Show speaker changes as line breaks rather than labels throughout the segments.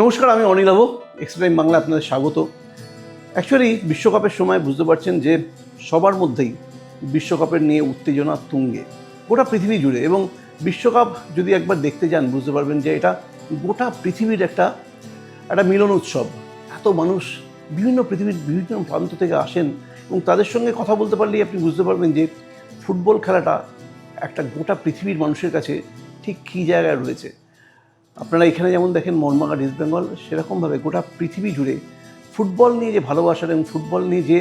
নমস্কার, আমি অনিলাভ, এক্সপ্লেইন বাংলা আপনাদের স্বাগত। অ্যাকচুয়ালি বিশ্বকাপের সময় বুঝতে পারছেন যে সবার মধ্যেই বিশ্বকাপের নিয়ে উত্তেজনা তুঙ্গে গোটা পৃথিবী জুড়ে। এবং বিশ্বকাপ যদি একবার দেখতে যান বুঝতে পারবেন যে এটা গোটা পৃথিবীর একটা মিলন উৎসব। এত মানুষ পৃথিবীর বিভিন্ন প্রান্ত থেকে আসেন এবং তাদের সঙ্গে কথা বলতে পারলেই আপনি বুঝতে পারবেন যে ফুটবল খেলাটা একটা গোটা পৃথিবীর মানুষের কাছে ঠিক কী জায়গায় রয়েছে। আপনারা এখানে যেমন দেখেন মোহনবাগান ইস্ট বেঙ্গল, সেরকমভাবে গোটা পৃথিবী জুড়ে ফুটবল নিয়ে যে ভালোবাসার এবং ফুটবল নিয়ে যে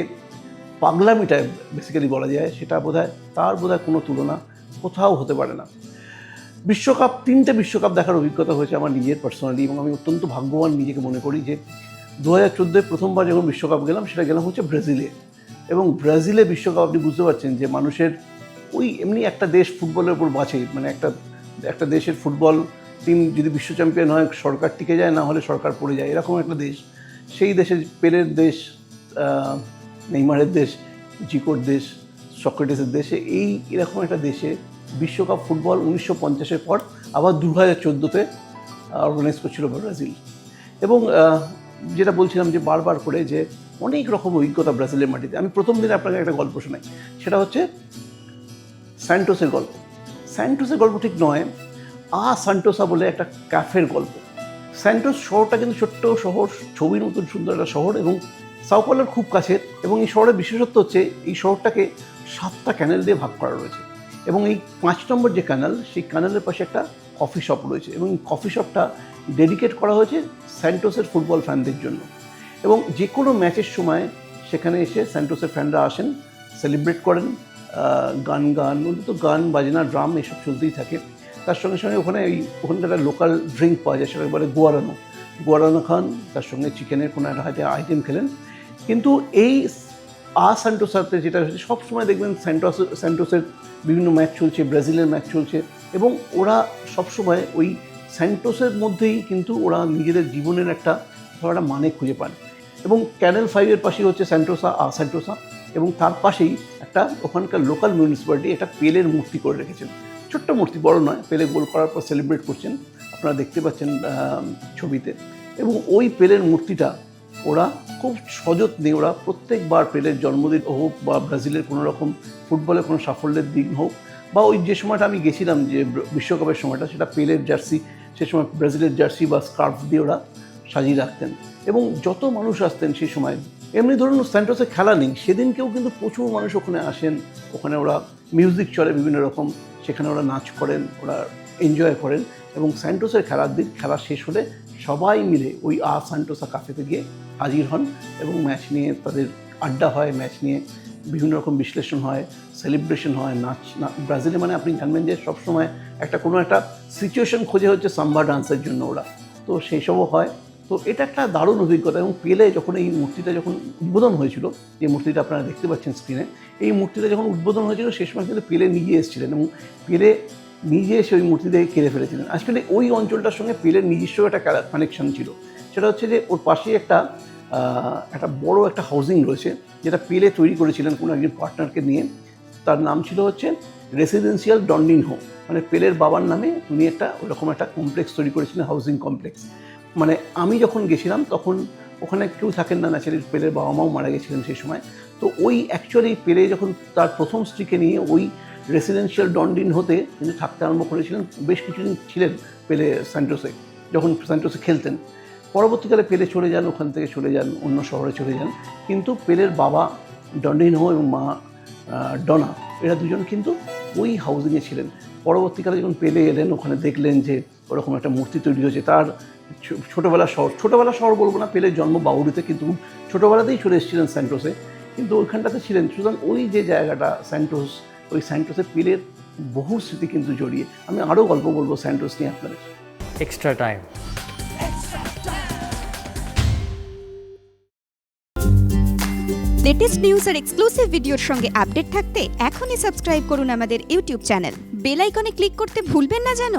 পাগলামিটা বেসিক্যালি বলা যায়, সেটা তার বোধহয় কোনো তুলনা কোথাও হতে পারে না। তিনটে বিশ্বকাপ দেখার অভিজ্ঞতা হয়েছে আমার নিজের পার্সোনালি, এবং আমি অত্যন্ত ভাগ্যবান নিজেকে মনে করি যে 2014 প্রথমবার যখন বিশ্বকাপ গেলাম সেটা গেলাম হচ্ছে ব্রাজিলে। এবং ব্রাজিলে বিশ্বকাপ আপনি বুঝতে পারছেন যে মানুষের এমনি একটা দেশ ফুটবলের উপর বাঁচে, মানে একটা দেশের ফুটবল টিম যদি বিশ্ব চ্যাম্পিয়ন হয় সরকার টিকে যায়, না হলে সরকার পড়ে যায়, এরকম একটা দেশ। সেই দেশে পেলের দেশ, নেইমারের দেশ, জিকোর দেশ, সক্রেটিসের দেশে এরকম একটা দেশে বিশ্বকাপ ফুটবল 1950-এর পর আবার 2014-তে অর্গানাইজ করছিল ব্রাজিল। এবং যেটা বলছিলাম যে বারবার করে যে অনেক রকম অভিজ্ঞতা ব্রাজিলের মাটিতে। আমি প্রথম দিনে আপনাকে একটা গল্প শোনাই, সেটা হচ্ছে স্যান্টোসের গল্প। স্যান্টোসের গল্প ঠিক নয়, সান্টোসা বলে একটা ক্যাফের গল্প। স্যান্টোস শহরটা কিন্তু ছোট্ট শহর, ছবির মতন সুন্দর একটা শহর এবং সাও পৌলোর খুব কাছের। এবং এই শহরের বিশেষত্ব হচ্ছে এই শহরটাকে 7টা ক্যানেল দিয়ে ভাগ করা রয়েছে। এবং এই 5 নম্বর যে ক্যানেল, সেই ক্যানেলের পাশে একটা কফি শপ রয়েছে এবং কফি শপটা ডেডিকেট করা হয়েছে স্যান্টোসের ফুটবল ফ্যানদের জন্য। এবং যে কোনো ম্যাচের সময় সেখানে এসে স্যান্টোসের ফ্যানরা আসেন, সেলিব্রেট করেন, গান বাজনা, ড্রাম এসব চলতেই থাকে। তার সঙ্গে সঙ্গে ওখানকার একটা লোকাল ড্রিঙ্ক পাওয়া যায়, সেটা বলে গুয়ারানো খান, তার সঙ্গে চিকেনের কোনো একটা হয়তো আইটেম খেলেন। কিন্তু এই সান্টোসাতে যেটা হচ্ছে, সবসময় দেখবেন স্যান্টোসের বিভিন্ন ম্যাচ চলছে, ব্রাজিলের ম্যাচ চলছে, এবং ওরা সবসময় ওই স্যান্টোসের মধ্যেই কিন্তু ওরা নিজেদের জীবনের একটা মানে খুঁজে পান। এবং ক্যানেল 5-এর পাশেই হচ্ছে সান্টোসা, এবং তার পাশেই একটা ওখানকার লোকাল মিউনিসিপ্যালিটি একটা পেলের মূর্তি করে রেখেছেন। ছোট্ট মূর্তি, বড় নয়। পেলে গোল করার পর সেলিব্রেট করছেন, আপনারা দেখতে পাচ্ছেন ছবিতে। এবং ওই পেলের মূর্তিটা ওরা খুব সযত্নে, ওরা প্রত্যেকবার পেলের জন্মদিন হোক বা ব্রাজিলের কোনো রকম ফুটবলের কোনো সাফল্যের দিন হোক, বা ওই যে সময়টা আমি গেছিলাম যে বিশ্বকাপের সময়টা, সেটা পেলের জার্সি, সে সময় ব্রাজিলের জার্সি বা স্কার্ফ দিয়ে ওরা সাজিয়ে রাখতেন। এবং যত মানুষ আসতেন সেই সময়, এমনি ধরুন স্যান্টোসে খেলা নেই, সেদিনকেও কিন্তু প্রচুর মানুষ ওখানে আসেন। ওখানে ওরা মিউজিক চলে বিভিন্ন রকম, সেখানে ওরা নাচ করেন, ওরা এনজয় করেন। এবং স্যান্টোসের খেলা শেষ হলে সবাই মিলে ওই সান্টোসা কাফেতে গিয়ে হাজির হন এবং ম্যাচ নিয়ে তাদের আড্ডা হয়, ম্যাচ নিয়ে বিভিন্ন রকম বিশ্লেষণ হয়, সেলিব্রেশন হয়, ব্রাজিলে মানে আপনি জানবেন যে সবসময় কোনো একটা সিচুয়েশন খোঁজে হচ্ছে সাম্বা ডান্সের জন্য ওরা, তো সেই সবও হয়। তো এটা একটা দারুণ অভিজ্ঞতা। এবং পেলে যখন এই মূর্তিটা উদ্বোধন হয়েছিল, যে মূর্তিটা আপনারা দেখতে পাচ্ছেন স্ক্রিনে, এই মূর্তিটা যখন উদ্বোধন হয়েছিল সেই সময় কিন্তু পেলে নিজে এসেছিলেন, এবং পেলে নিজে এসে ওই মূর্তি থেকে কেড়ে ফেলেছিলেন। আসলে ওই অঞ্চলটার সঙ্গে পেলের নিজস্ব একটা কানেকশন ছিল। সেটা হচ্ছে যে ওর পাশেই একটা বড় একটা হাউজিং রয়েছে, যেটা পেলে তৈরি করেছিলেন কোনো একজন পার্টনারকে নিয়ে। তার নাম ছিল হচ্ছে রেসিডেন্সিয়াল ডন্ডিনহো, মানে পেলের বাবার নামে উনি ওরকম একটা কমপ্লেক্স তৈরি করেছিলেন, হাউজিং কমপ্লেক্স। মানে আমি যখন গেছিলাম তখন ওখানে কেউ থাকেন না, ন্যাচারালি পেলের বাবা মাও মারা গেছিলেন সেই সময়। তো অ্যাকচুয়ালি পেলে যখন তার প্রথম স্ত্রীকে নিয়ে ওই রেসিডেন্সিয়াল ডন্ডিনহোতে কিন্তু থাকতে আরম্ভ করেছিলেন, বেশ কিছুদিন ছিলেন পেলে স্যান্টোসে, যখন স্যান্টোসে খেলতেন। পরবর্তীকালে পেলে চলে যান, ওখান থেকে চলে যান, অন্য শহরে চলে যান। কিন্তু পেলের বাবা ডন্ডিনহো এবং মা ডনা, এরা দুজন কিন্তু ওই হাউজিংয়ে ছিলেন। পরবর্তীকালে যখন পেলে এলেন, ওখানে দেখলেন যে ওরকম একটা মূর্তি তৈরি হয়েছে। তার ছোটোবেলা শহর বলবো না, পেলের জন্ম বাউরিতে, কিন্তু ছোটোবেলাতেই চলে এসেছিলেন স্যান্টোসে, কিন্তু ওইখানটাতে ছিলেন। সুতরাং ওই যে জায়গাটা স্যান্টোস, ওই স্যান্টোসে পেলের বহু স্মৃতি কিন্তু জড়িয়ে। আমি আরও গল্প বলবো স্যান্টোস নিয়ে আপনাদের।
Extra time.
লেটেস্ট নিউজ আর এক্সক্লুসিভ ভিডিওর সঙ্গে আপডেট থাকতে এখনই সাবস্ক্রাইব করুন আমাদের ইউটিউব চ্যানেল। বেল আইকনে ক্লিক করতে ভুলবেন না যেন।